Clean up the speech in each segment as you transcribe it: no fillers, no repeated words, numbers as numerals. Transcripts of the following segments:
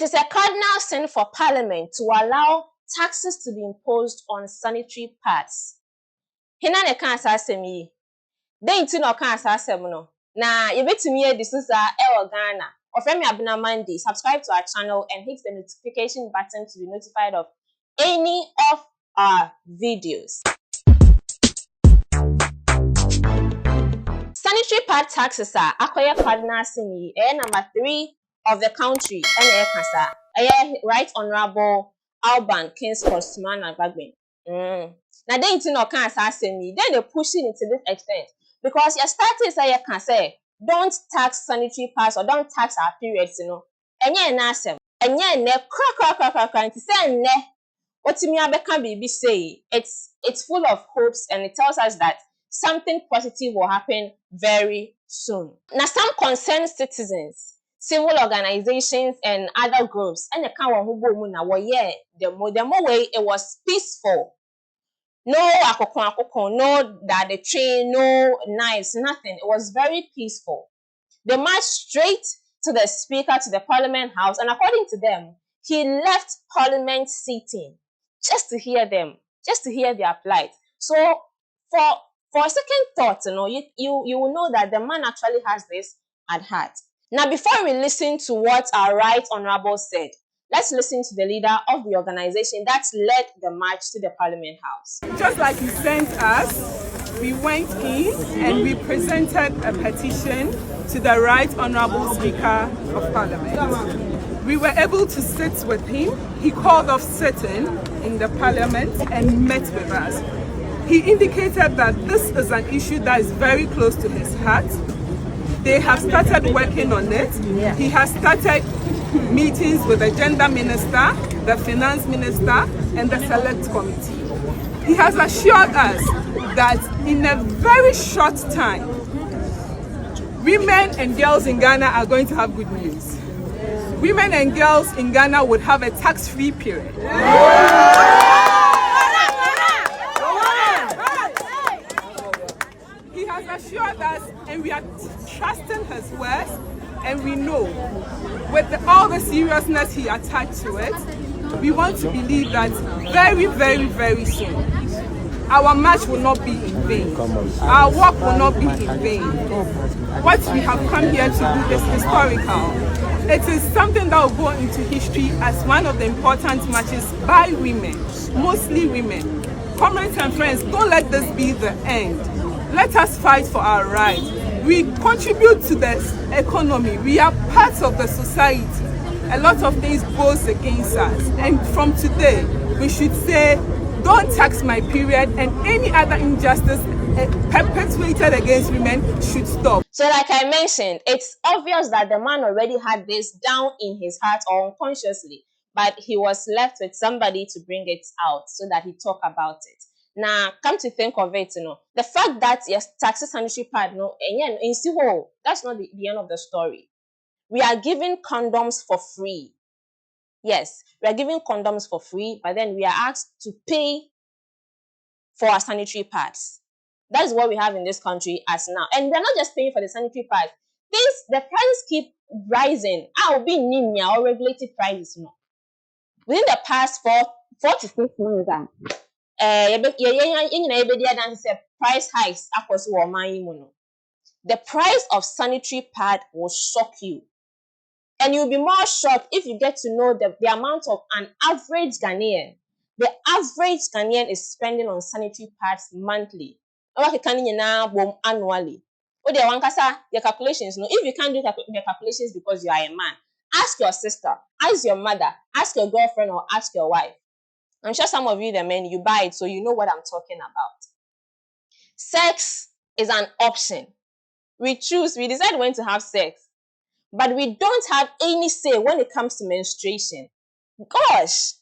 is a cardinal sin for Parliament to allow taxes to be imposed on sanitary pads. Hina ne kan asasem yi. Den ti no kan asasem no. Na yebetumi edisusa e Ghana. Ofemi Abuna Monday. Subscribe to our channel and hit the notification button to be notified of any of our videos. Sanitary pad taxes are akoye cardinal sin yi. Number 3 of the country. Kasa. Right Honorable Alban Kingsford Bagbin. Now then you know can asasem yi. Then they pushing it to this extent because your status can say don't tax sanitary pads or don't tax our periods, you know. Enye na asem. Enye ne kra nti say ne otimi abeka bibi say it's full of hopes and it tells us that something positive will happen very soon. Now some concerned citizens, civil organizations and other groups and the kind of who na the more way it was peaceful. No akoko, no that the train, no knives, nothing. It was very peaceful. They marched straight to the speaker, to the parliament house, and according to them, he left parliament sitting just to hear them, just to hear their plight. So for a second thought, you will know that the man actually has this at heart. Now, before we listen to what our right honorable said, let's listen to the leader of the organization that led the march to the Parliament House. Just like he sent us, we went in and we presented a petition to the Right Honorable Speaker of Parliament. We were able to sit with him. He called off sitting in the Parliament and met with us. He indicated that this is an issue that is very close to his heart. They have started working on it. Yeah. He has started meetings with the gender minister, the finance minister, and the select committee. He has assured us that in a very short time, women and girls in Ghana are going to have good news. Women and girls in Ghana would have a tax-free period. He has assured us, and we are trusting his words, and we know with all the seriousness he attached to it, we want to believe that very, very, very soon, our march will not be in vain. Our work will not be in vain. What we have come here to do is historical. It is something that will go into history as one of the important marches by women, mostly women. Comrades and friends, don't let this be the end. Let us fight for our rights. We contribute to the economy. We are part of the society. A lot of things goes against us. And from today, we should say, don't tax my period, and any other injustice perpetuated against women should stop. So like I mentioned, it's obvious that the man already had this down in his heart or unconsciously, but he was left with somebody to bring it out so that he talk about it. Now, come to think of it, the fact that yes, taxes sanitary pad, that's not the end of the story. We are giving condoms for free. Yes, we are giving condoms for free, but then we are asked to pay for our sanitary pads. That is what we have in this country as now. And we are not just paying for the sanitary pads. The prices keep rising. I'll be nimia or regulated prices. Within the past 4 to 6 months, price hikes. The price of sanitary pad will shock you. And you'll be more shocked if you get to know the amount of an average Ghanaian. The average Ghanaian is spending on sanitary pads monthly. Annually. Your calculations. If you can't do your calculations because you are a man, ask your sister, ask your mother, ask your girlfriend, or ask your wife. I'm sure some of you, the men, you buy it, so you know what I'm talking about. Sex is an option. We decide when to have sex. But we don't have any say when it comes to menstruation. Gosh,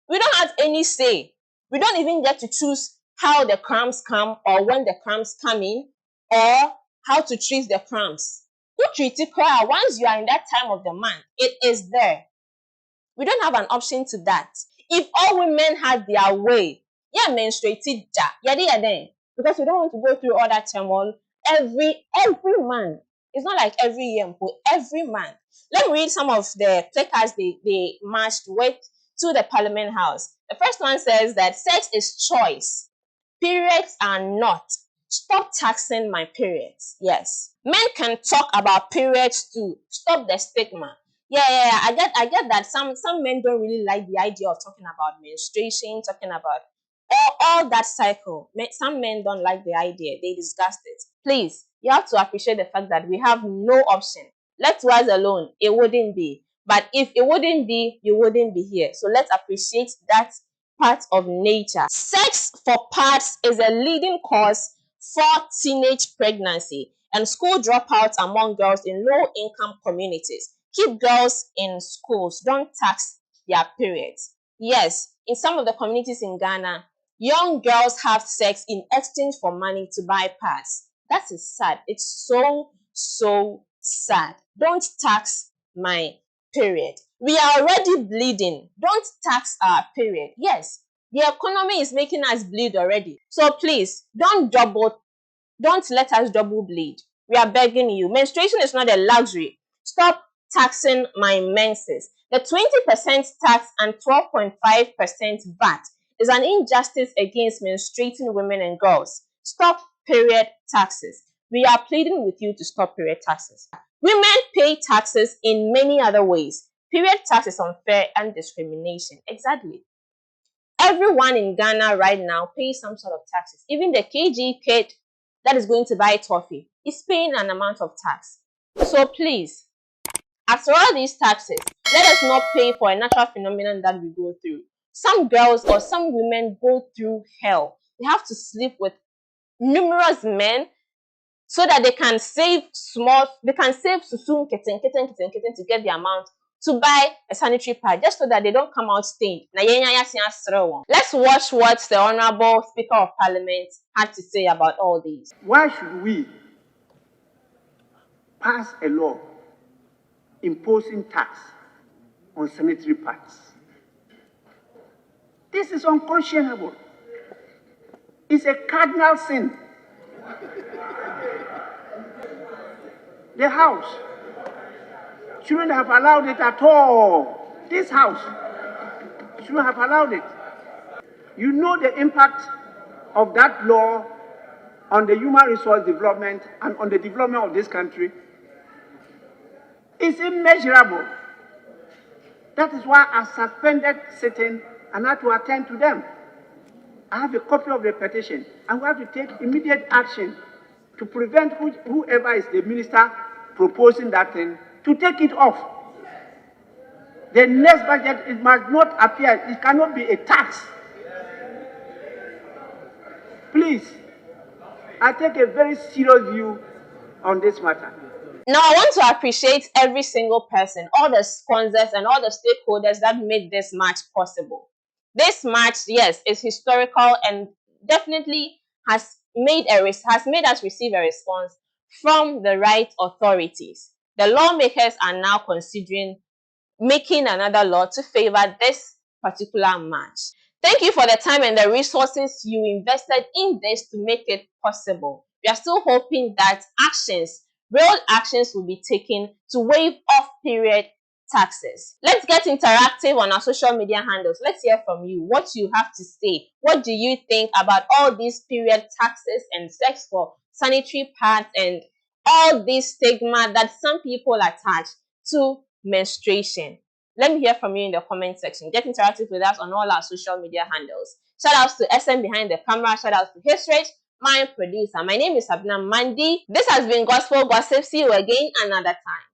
we don't have any say. We don't even get to choose how the cramps come or when the cramps come in or how to treat the cramps. Who treats it cry once you are in that time of the month? It is there. We don't have an option to that. If all women had their way, menstruated because we don't want to go through all that turmoil every month. It's not like every year, but every month. Let me read some of the placards they marched with to the Parliament House. The first one says that sex is choice. Periods are not. Stop taxing my periods. Yes. Men can talk about periods too. Stop the stigma. Yeah. I get that some men don't really like the idea of talking about menstruation, talking about all that cycle. Some men don't like the idea. They disgust it. Please, you have to appreciate the fact that we have no option. Let us alone, it wouldn't be. But if it wouldn't be, you wouldn't be here. So let's appreciate that part of nature. Sex for parts is a leading cause for teenage pregnancy and school dropouts among girls in low-income communities. Keep girls in schools. Don't tax their periods. Yes, in some of the communities in Ghana, young girls have sex in exchange for money to buy pads. That is sad. It's so sad. Don't tax my period. We are already bleeding. Don't tax our period. Yes, the economy is making us bleed already. So please, don't let us double bleed. We are begging you. Menstruation is not a luxury. Stop taxing my menses. The 20% tax and 12.5% VAT is an injustice against menstruating women and girls. Stop period taxes. We are pleading with you to stop period taxes. Women pay taxes in many other ways. Period tax is unfair and discrimination. Exactly. Everyone in Ghana right now pays some sort of taxes. Even the KG kid that is going to buy toffee is paying an amount of tax. So please, after all these taxes, let us not pay for a natural phenomenon that we go through. Some girls or some women go through hell. They have to sleep with numerous men so that they can save susum kitten to get the amount to buy a sanitary pad, just so that they don't come out stained. Let's watch what the Honorable Speaker of Parliament had to say about all these. Why should we pass a law imposing tax on sanitary pads? This is unconscionable. It's a cardinal sin. The House shouldn't have allowed it at all. This House shouldn't have allowed it. You know the impact of that law on the human resource development and on the development of this country. It's immeasurable. That is why I suspended sitting and had to attend to them. I have a copy of the petition, and we have to take immediate action to prevent whoever is the minister proposing that thing to take it off. The next budget, it must not appear, it cannot be a tax. Please, I take a very serious view on this matter. Now, I want to appreciate every single person, all the sponsors and all the stakeholders that made this march possible. This march, yes, is historical and definitely has made us receive a response from the right authorities. The lawmakers are now considering making another law to favor this particular march. Thank you for the time and the resources you invested in this to make it possible. We are still hoping that real actions will be taken to waive off period taxes. Let's get interactive on our social media handles. Let's hear from you what you have to say. What do you think about all these period taxes and sex for sanitary pads and all this stigma that some people attach to menstruation? Let me hear from you in the comment section. Get interactive with us on all our social media handles. Shout outs to SM behind the camera. Shout outs to History, my producer. My name is Sabina Mandi. This has been Gospel Gossip. See you again another time.